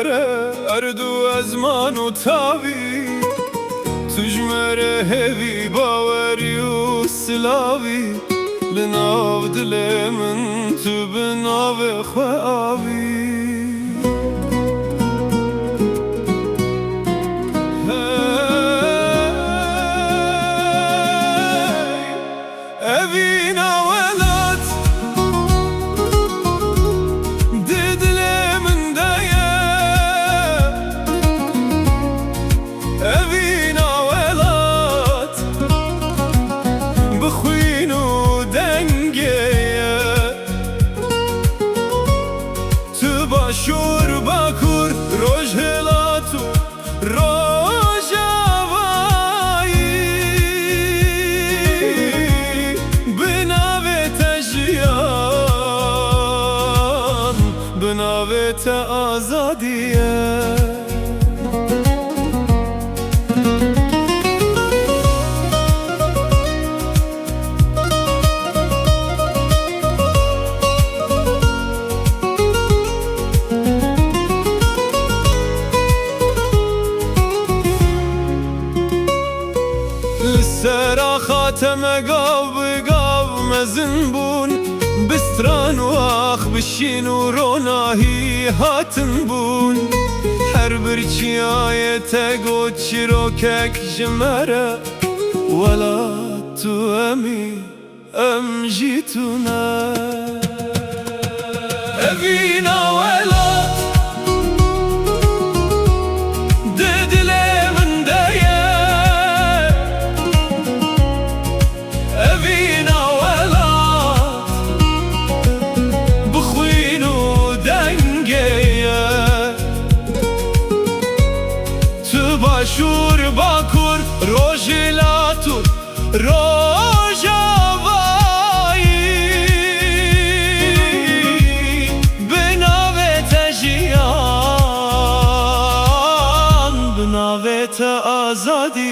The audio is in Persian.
مره اردو از من و تاوی تجمره هوی باوری و سلاوی لناو دل من تو بناو خوابی شور باکور روش هلاتو روش آوایی بناوه تجیان بناوه تا آزادیه سرا خاتم قاو بقاو مزن بون بستران واخ بشين وروناهي هاتن بون هر برچي آيته قد شروكك جمرة ولا تو امي ام جيتونا ابينا ولا شور باکور روش لاتور روش آوایی بناوه تجیان بناوه تا آزادی